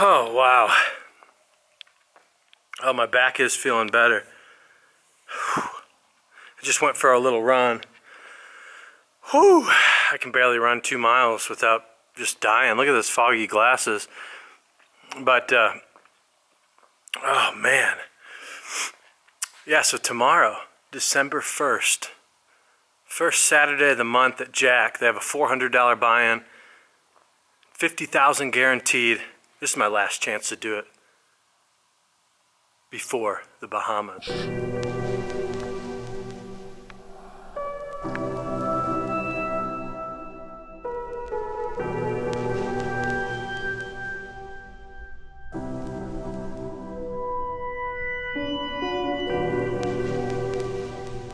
Oh, wow. Oh, my back is feeling better. Whew. I just went for a little run. Whew. I can barely run 2 miles without just dying. Look at this foggy glasses. But, oh man. Yeah, so tomorrow, December 1st, first Saturday of the month at Jack, they have a $400 buy-in, $50,000 guaranteed. This is my last chance to do it before the Bahamas.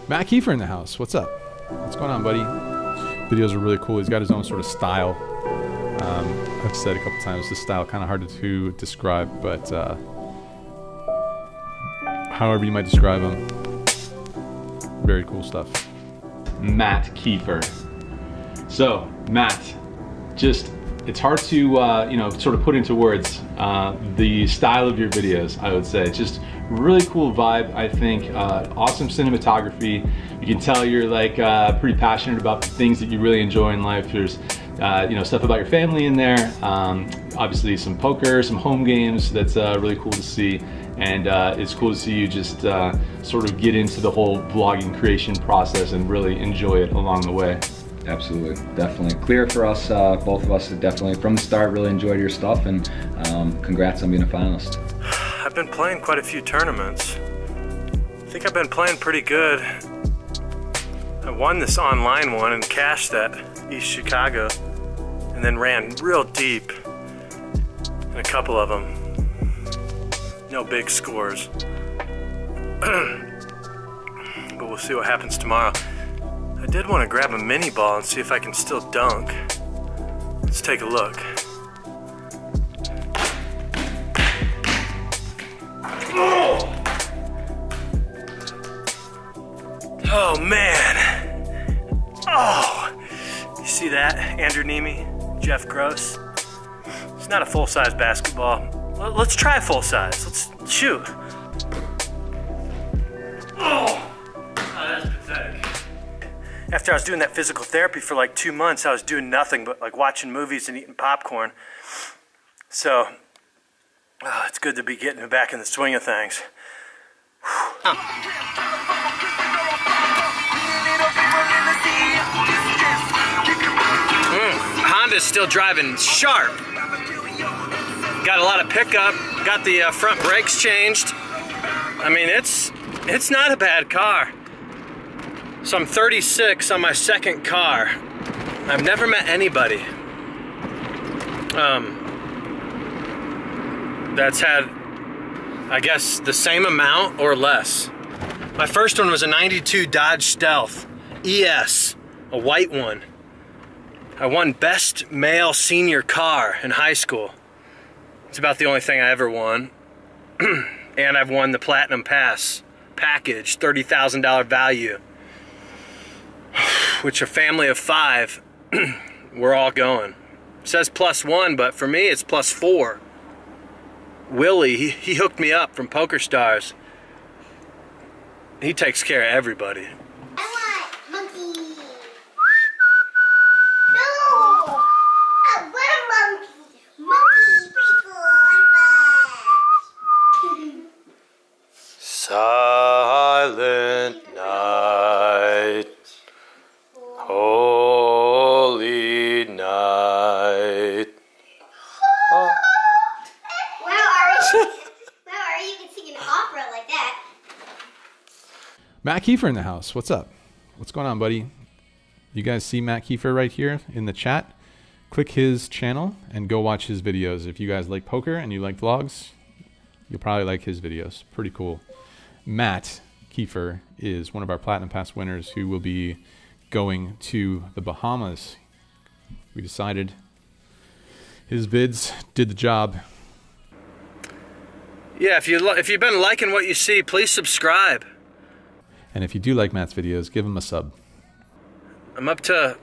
Matt Kiefer in the house. What's up? What's going on, buddy? Videos are really cool. He's got his own sort of style. I've said a couple times this style kind of hard to describe, but however you might describe him, very cool stuff. Matt Kiefer. So, Matt, just it's hard to you know, sort of put into words the style of your videos. I would say just really cool vibe. I think awesome cinematography. You can tell you're like pretty passionate about the things that you really enjoy in life. There's you know, stuff about your family in there. Obviously some poker, some home games. That's really cool to see. And it's cool to see you just sort of get into the whole vlogging creation process and really enjoy it along the way. Absolutely, definitely. Clear for us, both of us, definitely from the start really enjoyed your stuff, and congrats on being a finalist. I've been playing quite a few tournaments. I think I've been playing pretty good. I won this online one and cashed that East Chicago, and then ran real deep in a couple of them. No big scores. But we'll see what happens tomorrow. I did want to grab a mini ball and see if I can still dunk. Let's take a look. Oh man! Oh! You see that? Andrew Nemi, Jeff Gross. It's not a full-size basketball. Let's try full size. Let's shoot. Oh! That's pathetic. After I was doing that physical therapy for like 2 months, I was doing nothing but like watching movies and eating popcorn. So, it's good to be getting back in the swing of things. Honda's still driving sharp. Got a lot of pickup. Got the front brakes changed. I mean, it's not a bad car. So I'm 36 on my second car. I've never met anybody that's had, I guess, the same amount or less. My first one was a 92 Dodge Stealth ES, a white one. I won best male senior car in high school. It's about the only thing I ever won. And I've won the Platinum Pass package, $30,000 value, which a family of 5, we're all going. It says +1, but for me it's +4. Willie, he hooked me up from PokerStars. He takes care of everybody. I want monkey. No! I want a monkey. Monkey, pretty cool and fast. Silent night, holy night. Oh. Wow, you can sing an opera like that. Matt Kiefer in the house. What's up? What's going on, buddy? You guys see Matt Kiefer right here in the chat? Click his channel and go watch his videos. If you guys like poker and you like vlogs, you'll probably like his videos. Pretty cool. Matt Kiefer is one of our Platinum Pass winners who will be going to the Bahamas. We decided his vids did the job. Yeah, if you've been liking what you see, please subscribe. And if you do like Matt's videos, give him a sub. I'm up to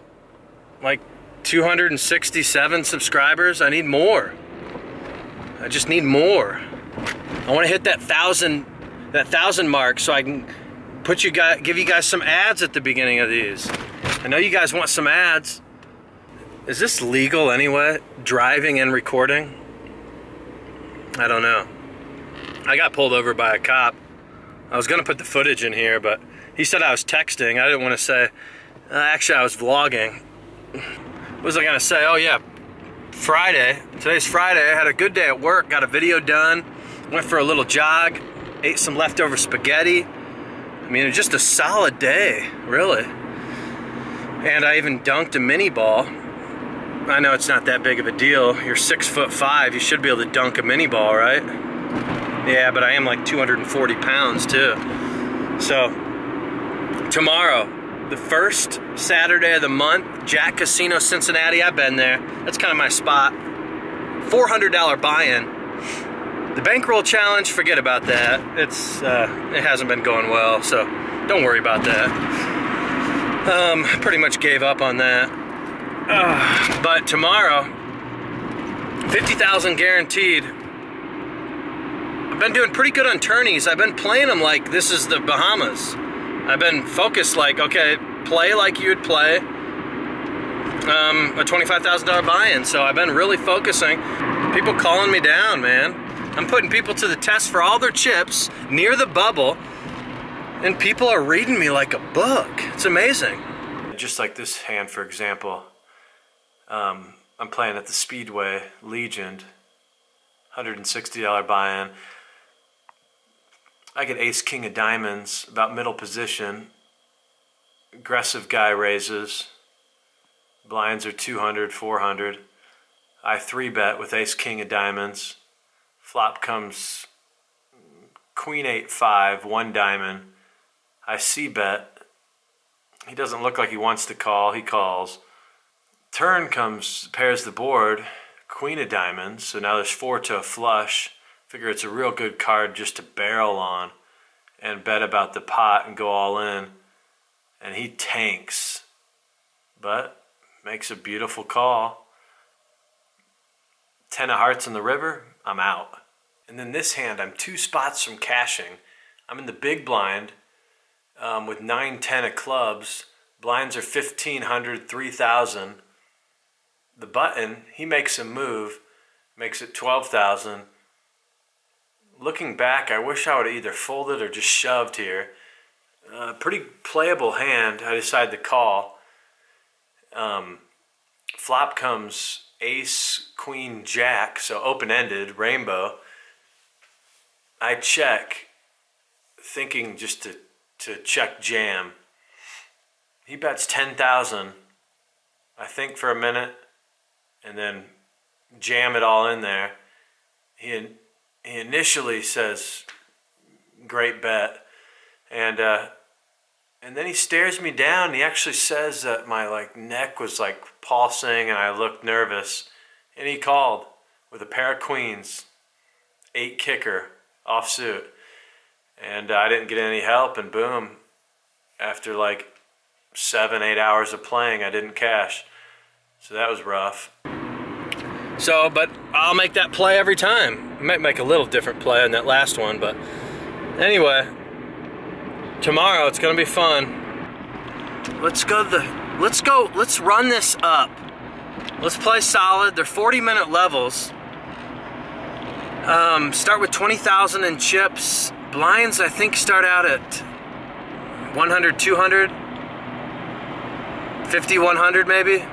like 267 subscribers. I need more. I just need more. I want to hit that thousand mark so I can give you guys some ads at the beginning of these. I know you guys want some ads. Is this legal anyway? Driving and recording? I don't know. I got pulled over by a cop. I was gonna put the footage in here, but he said I was texting. I didn't want to say, actually I was vlogging. What was I gonna say? Oh yeah, Friday. Today's Friday. I had a good day at work, got a video done, went for a little jog, ate some leftover spaghetti. I mean, it was just a solid day, really. And I even dunked a mini ball. I know it's not that big of a deal. You're 6'5", you should be able to dunk a mini ball, right? Yeah, but I am like 240 pounds too. So, tomorrow, the first Saturday of the month, Jack Casino, Cincinnati. I've been there. That's kind of my spot. $400 buy-in. The Bankroll challenge, forget about that. It hasn't been going well, so don't worry about that. Pretty much gave up on that. But tomorrow, 50,000 guaranteed. I've been doing pretty good on tourneys. I've been playing them like this is the Bahamas. I've been focused like, okay, play like you would play a $25,000 buy-in. So I've been really focusing. People calling me down, man. I'm putting people to the test for all their chips near the bubble, and people are reading me like a book. It's amazing. Just like this hand, for example. I'm playing at the Speedway, Legend, $160 buy-in. I get ace king of diamonds, about middle position. Aggressive guy raises. Blinds are 200, 400. I 3-bet with ace king of diamonds. Flop comes queen 8-5, 1 diamond. I c-bet. He doesn't look like he wants to call, he calls. Turn comes, pairs the board, queen of diamonds, so now there's 4 to a flush. Figure it's a real good card just to barrel on and bet about the pot and go all in. And he tanks, but makes a beautiful call. 10 of hearts on the river, I'm out. And then this hand, I'm 2 spots from cashing. I'm in the big blind with 9-10 of clubs. Blinds are 1,500, 3,000. The button, he makes a move, makes it 12,000. Looking back, I wish I would have either folded or just shoved here. Pretty playable hand. I decide to call. Flop comes ace, queen, jack, so open-ended, rainbow. I check, thinking just to check jam. He bets 10,000. I think for a minute, and then jam it all in there. He initially says, great bet. And then he stares me down, and he actually says that my neck was pulsing and I looked nervous. And he called with a pair of queens, 8 kicker, offsuit. And I didn't get any help, and boom, after 7-8 hours of playing, I didn't cash. So that was rough. So, but I'll make that play every time. I might make a little different play on that last one, but anyway, tomorrow it's gonna be fun. Let's run this up. Let's play solid. They're 40-minute levels. Start with 20,000 in chips. Blinds, I think, start out at 100, 200, 50, 100 maybe.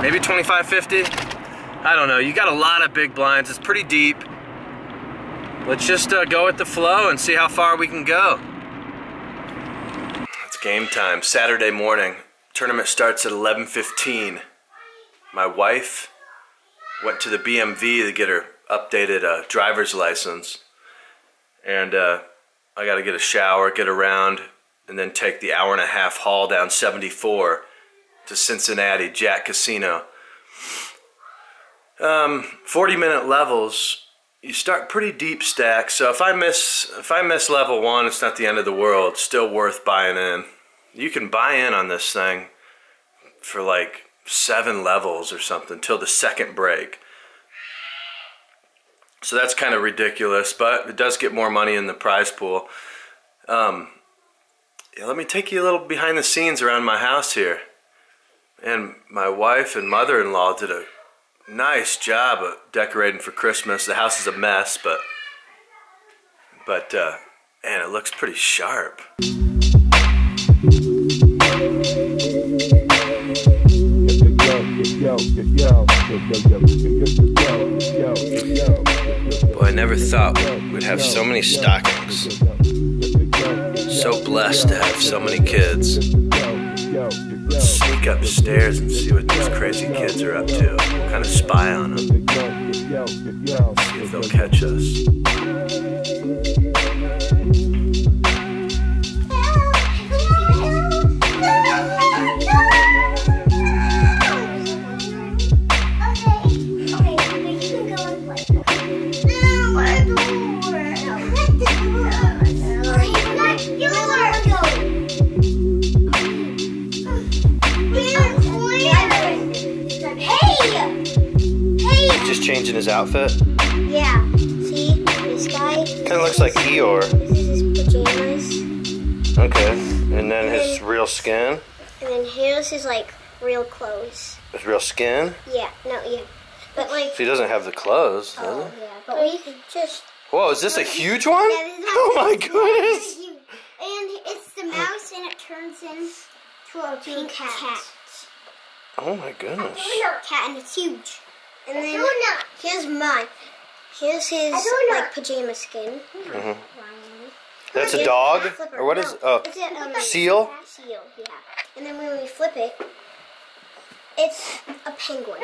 Maybe 25, 50. I don't know. You got a lot of big blinds. It's pretty deep. Let's just go with the flow and see how far we can go. It's game time. Saturday morning. Tournament starts at 11:15. My wife went to the BMV to get her updated driver's license. And I got to get a shower, get around, and then take the hour-and-a-half haul down 74 to Cincinnati, Jack Casino. 40-minute levels. You start pretty deep stacks, so if I miss level 1, it's not the end of the world. It's still worth buying in. You can buy in on this thing for 7 levels or something till the second break. So that's kind of ridiculous, but it does get more money in the prize pool. Yeah, let me take you a little behind the scenes around my house here. And my wife and mother-in-law did a nice job of decorating for Christmas. The house is a mess, but man, it looks pretty sharp. Boy, I never thought we'd have so many stockings. So blessed to have so many kids. Let's sneak upstairs and see what these crazy kids are up to. We'll kind of spy on them. See if they'll catch us. Changing his outfit? Yeah. See? This guy? Kind of looks like Eeyore. This is his pajamas. Okay. And then his real skin? And then here's his, like, real clothes. His real skin? Yeah. No, yeah. But, like... So he doesn't have the clothes, does he? Yeah. But we can just... Whoa, is this a huge one? Yeah, this is Oh my goodness! And it's the mouse, and it turns into a pink cat. Oh my goodness. Cat, and it's huge. And then here's mine. Here's his like pajama skin. Mm-hmm. That's a dog, or what is? Oh, seal. Seal, yeah. And then when we flip it, it's a penguin.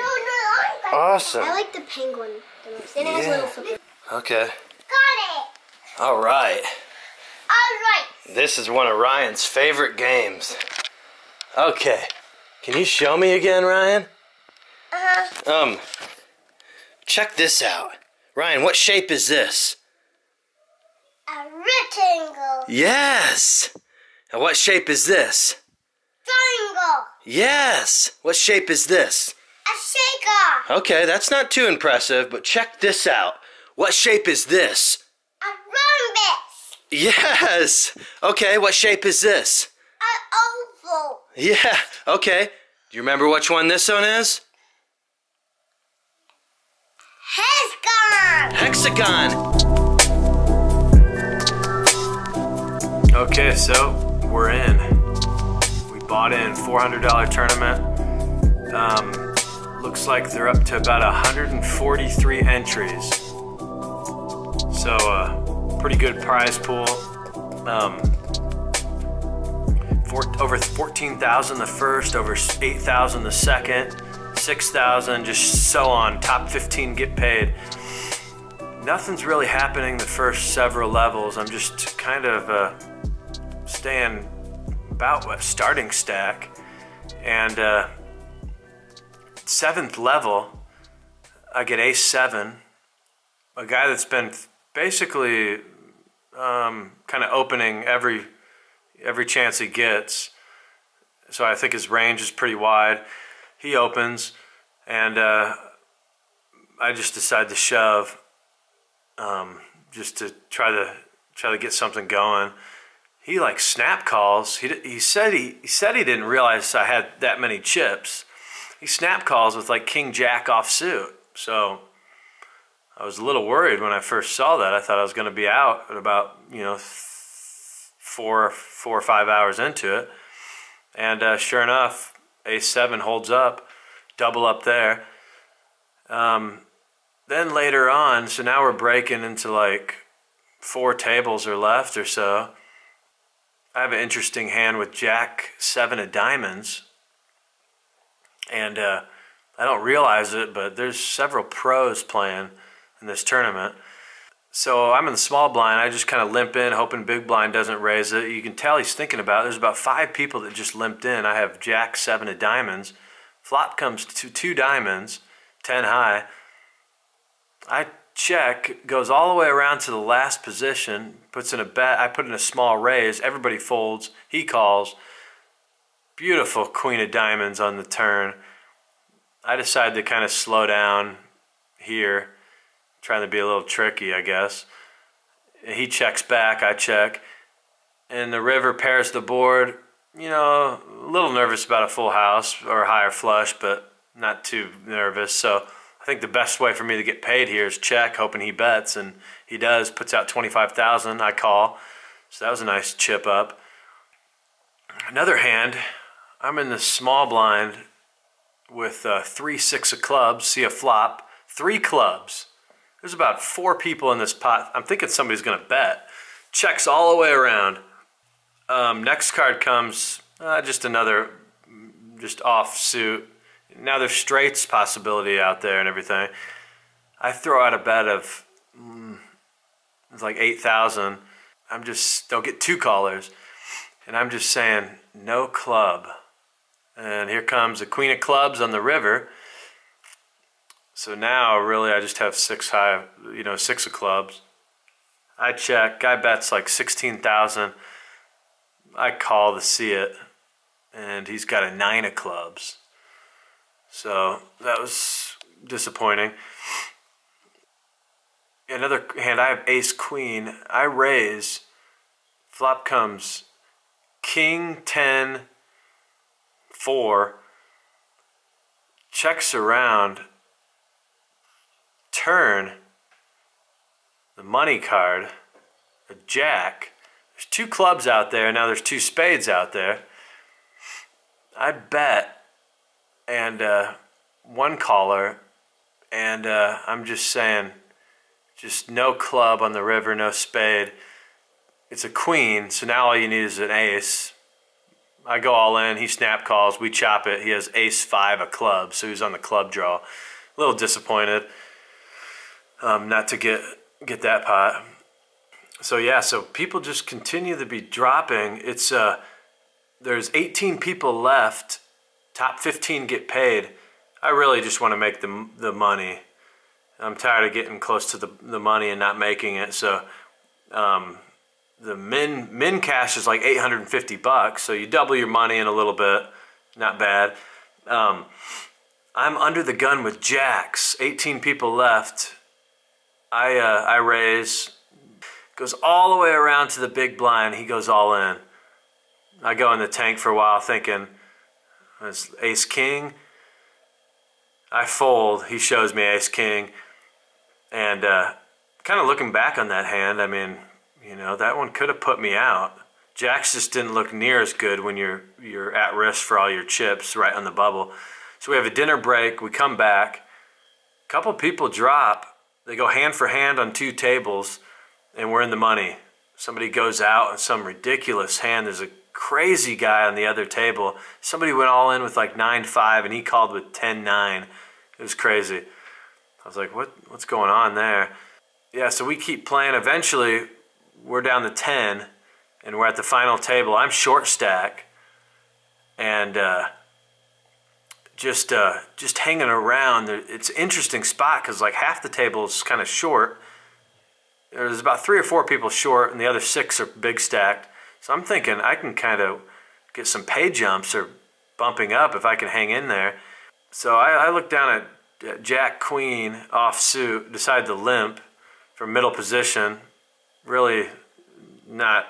Awesome. I like the penguin the most. And it has a little flipper. Okay. Got it. All right. All right. This is one of Ryan's favorite games. Okay. Can you show me again, Ryan? Check this out. Ryan, what shape is this? A rectangle. Yes! And what shape is this? Triangle. Yes! What shape is this? A shaker. Okay, that's not too impressive, but check this out. What shape is this? A rhombus. Yes! Okay, what shape is this? An oval. Yeah, okay. Do you remember which one this one is? Hexagon. Okay, so we're in. We bought in $400 tournament. Looks like they're up to about 143 entries. So pretty good prize pool. Over 14,000 the first, over 8,000 the second. 6,000, just so on. Top 15 get paid. Nothing's really happening the first several levels. I'm just kind of staying about a starting stack. And 7th level, I get ace 7. A guy that's been basically kind of opening every chance he gets. So I think his range is pretty wide. He opens, and I just decide to shove, just to try to get something going. He like snap calls. He said he didn't realize I had that many chips. He snap calls with like King Jack offsuit. So I was a little worried when I first saw that. I thought I was going to be out at about 4 or 5 hours into it, and sure enough. A7 holds up, double up there. Then later on, so now we're breaking into like 4 tables or left or so. I have an interesting hand with Jack 7 of diamonds. And I don't realize it, but there's several pros playing in this tournament. So I'm in the small blind. I just kind of limp in, hoping big blind doesn't raise it. You can tell he's thinking about it. There's about 5 people that just limped in. I have Jack 7 of diamonds. Flop comes to 2 diamonds, 10 high. I check, goes all the way around to the last position, puts in a bet. I put in a small raise. Everybody folds. He calls. Beautiful queen of diamonds on the turn. I decide to kind of slow down here. trying to be a little tricky, I guess. He checks back, I check, and the river pairs the board. You know, a little nervous about a full house or a higher flush, but not too nervous. So I think the best way for me to get paid here is check, hoping he bets, and he does, puts out 25,000. I call, so that was a nice chip up. Another hand, I'm in the small blind with 3 6 of clubs, see a flop, 3 clubs. There's about 4 people in this pot. I'm thinking somebody's gonna bet. Checks all the way around. Next card comes, just another, just offsuit. Now there's straights possibility out there and everything. I throw out a bet of, it's like 8,000. They'll get 2 callers. And I'm just saying, no club. And here comes a queen of clubs on the river. So now really I just have 6 high, 6 of clubs. I check, guy bets like 16,000. I call to see it, and he's got a 9 of clubs. So that was disappointing. Another hand, I have ace queen. I raise. Flop comes king 10 4. Checks around. Turn. The money card. A jack. There's 2 clubs out there. Now there's 2 spades out there. I bet, and 1 caller, and I'm just saying, just no club on the river, no spade. It's a queen, so now all you need is an ace. I go all in, he snap calls, we chop it. He has ace 5 of clubs, so he's on the club draw. A little disappointed not to get that pot. So yeah, so people just continue to be dropping. It's there's 18 people left. Top 15 get paid. I really just want to make the money. I'm tired of getting close to the money and not making it. So the min cash is like 850 bucks. So you double your money in a little bit. Not bad. I'm under the gun with jacks. 18 people left. I raise. Goes all the way around to the big blind. He goes all in. I go in the tank for a while thinking, it's ace king. I fold. He shows me ace king. And kind of looking back on that hand, I mean, that one could have put me out. Jacks just didn't look near as good when you're at risk for all your chips right on the bubble. So we have a dinner break. We come back. A couple people drop. They go hand for hand on 2 tables. And we're in the money. Somebody goes out on some ridiculous hand. There's a crazy guy on the other table. Somebody went all in with like 9-5 and he called with 10-9. It was crazy. I was like, what's going on there? Yeah, so we keep playing. Eventually, we're down to 10 and we're at the final table. I'm short stack and just hanging around. It's an interesting spot because like half the table is kind of short. There's about 3 or 4 people short, and the other 6 are big stacked. So I'm thinking I can kind of get some pay jumps or bumping up if I can hang in there. So I look down at Jack Queen offsuit, decide to limp from middle position. Really not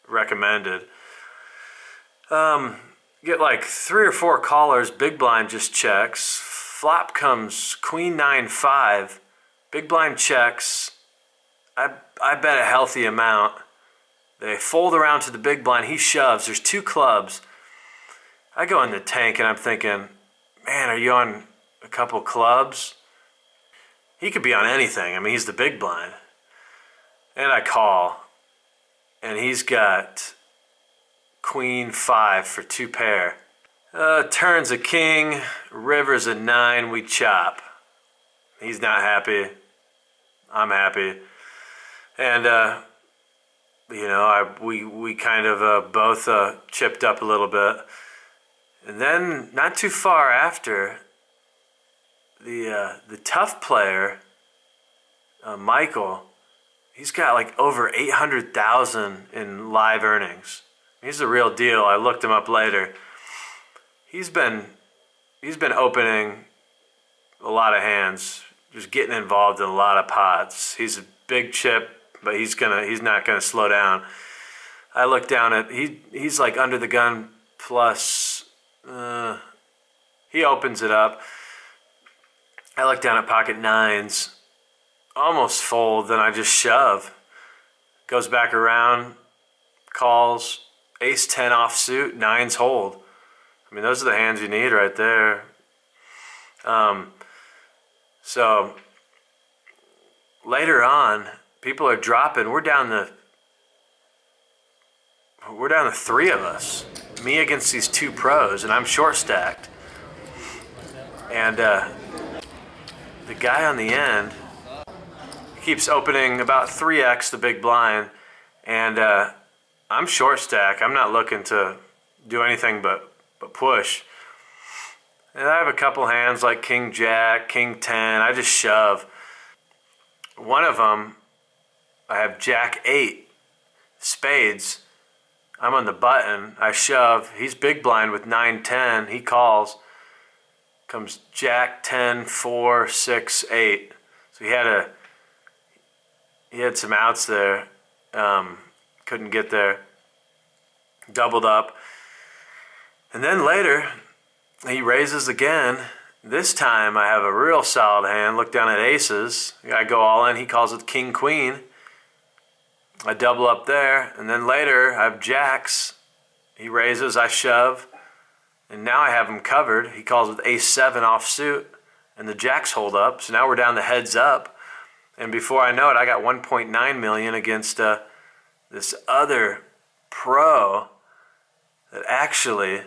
recommended. Get like 3 or 4 callers. Big blind just checks. Flop comes Queen 9-5. Big blind checks. I bet a healthy amount. They fold around to the big blind. He shoves. There's 2 clubs. I go in the tank and I'm thinking, man, are you on a couple clubs? He could be on anything. I mean, he's the big blind. And I call. And he's got Queen 5 for 2 pair. Turns a king. River's a 9. We chop. He's not happy. I'm happy. And, we kind of both chipped up a little bit. And then, not too far after, the tough player, Michael, he's got like over 800,000 in live earnings. He's the real deal. I looked him up later. He's been opening a lot of hands, just getting involved in a lot of pots. He's a big chip, but he's not gonna slow down. I look down at he's like under the gun plus. He opens it up. I look down at pocket nines, almost fold. Then I just shove. Goes back around, calls. Ace 10 offsuit, nines hold. I mean, those are the hands you need right there. So later on, people are dropping. We're down to 3 of us. Me against these 2 pros, and I'm short stacked. And the guy on the end keeps opening about 3x the big blind, and I'm short stack. I'm not looking to do anything but push. And I have a couple hands like King Jack, King 10. I just shove. One of them, I have Jack 8 spades. I'm on the button. I shove. He's big blind with 9-10. He calls. Comes Jack 10, 4, 6, 8. So he had some outs there. Couldn't get there. Doubled up. And then later, he raises again. This time I have a real solid hand. Look down at aces. I go all in. He calls with King Queen. I double up there. And then later I have jacks. He raises. I shove. And now I have him covered. He calls with ace 7 offsuit. And the jacks hold up. So now we're down the heads up. And before I know it, I got 1.9 million against this other pro that actually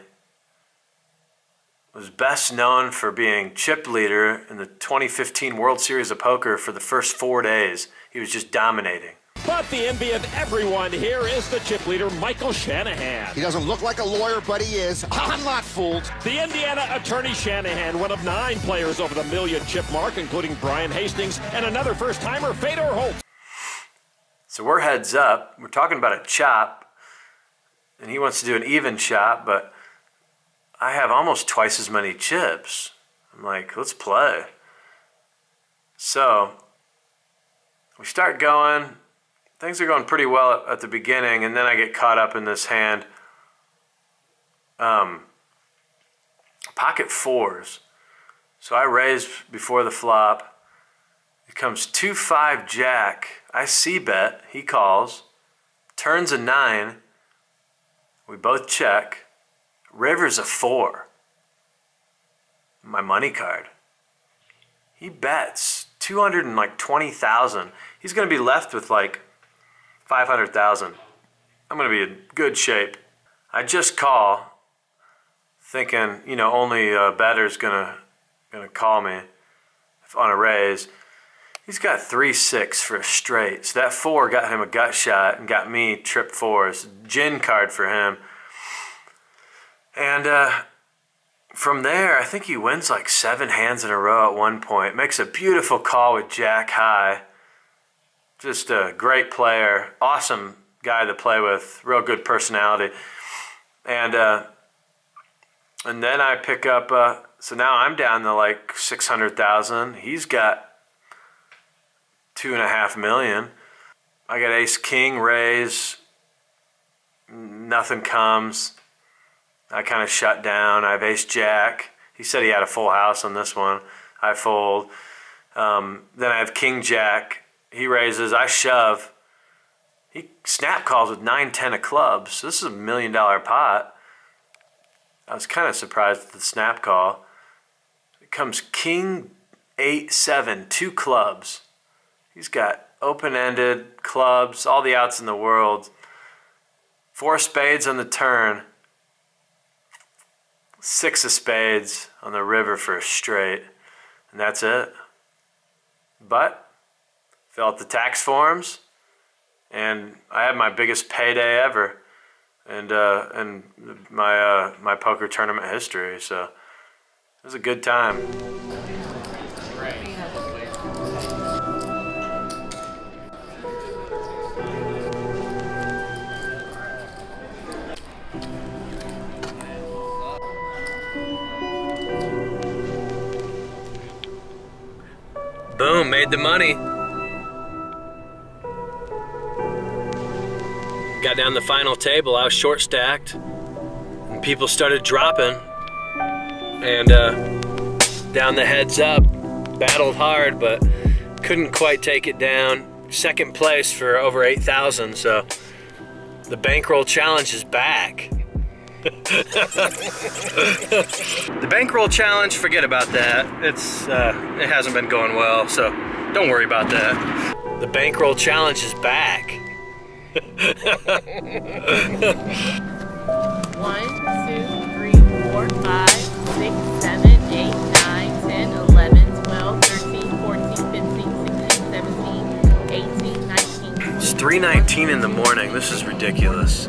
was best known for being chip leader in the 2015 World Series of Poker for the first 4 days. He was just dominating. But the envy of everyone here is the chip leader, Michael Shanahan. He doesn't look like a lawyer, but he is. I'm not fooled. The Indiana attorney Shanahan, one of 9 players over the million chip mark, including Brian Hastings and another first-timer, Fedor Holt. So we're heads up. We're talking about a chop, and he wants to do an even chop, but I have almost twice as many chips. I'm like, let's play. So we start going. Things are going pretty well at the beginning, and then I get caught up in this hand. Pocket 4s. So I raise before the flop. It comes 2-5 jack. I c-bet. He calls. Turns a 9. We both check. River's a 4. My money card. He bets 220,000. He's going to be left with like 500,000. I'm going to be in good shape. I just call, thinking, you know, only a better's gonna call me on a raise. He's got 3-6 for a straight. So that 4 got him a gut shot and got me trip 4s. Gin card for him. And from there, I think he wins like 7 hands in a row at one point. Makes a beautiful call with Jack high. Just a great player. Awesome guy to play with. Real good personality. And then I pick up, so now I'm down to like 600,000. He's got 2.5 million. I got ace king raise. Nothing comes. I kind of shut down. I have ace jack. He said he had a full house on this one. I fold. Then I have king jack. He raises. I shove. He snap calls with 9-10 of clubs. So this is $1 million pot. I was kind of surprised at the snap call. It comes king 8-7, 2 clubs. He's got open-ended clubs, all the outs in the world. 4 spades on the turn. 6 of spades on the river for a straight. And that's it. But fill out the tax forms, and I had my biggest payday ever, and my poker tournament history. So it was a good time. made the money. Got down the final table, I was short stacked, and people started dropping, and down the heads up, battled hard, but couldn't quite take it down. Second place for over 8,000, so the Bankroll challenge is back. The Bankroll challenge, forget about that. It hasn't been going well, so don't worry about that. The Bankroll challenge is back. 1, 2, 3, 4, 5, 6, 7, 8, 9, 10, 11, 12, 13, 14, 15, 16, 17, 18, 19. It's 3:19 in the morning. This is ridiculous.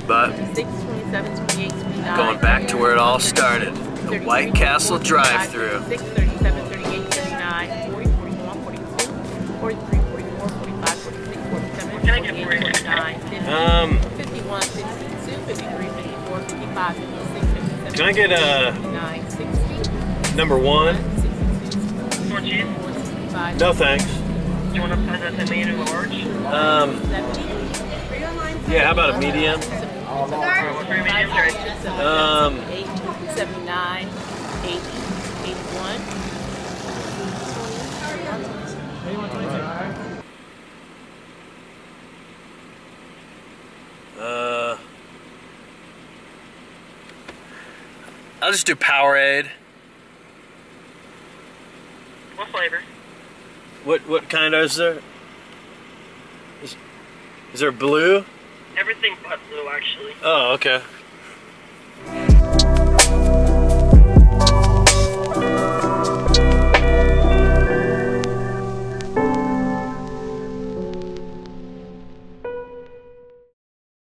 But 26, 27, 28, 29. Going back to where it all started. The White Castle drive-thru. 36, 37, 38, 39, 40, 41, 42, 43, 44, 45, 46, 47, 48, 49, 50, 51, 52, 53, 54, 55, 56, 57, Can I get 59, 60, number 1? 62, 14, 65. No thanks. Do you want to put that in medium or large? Yeah, how about a medium? 79, 80, 81. I'll just do Powerade. What flavor? What kind is there? Is there blue? Everything but blue, actually. Oh, okay.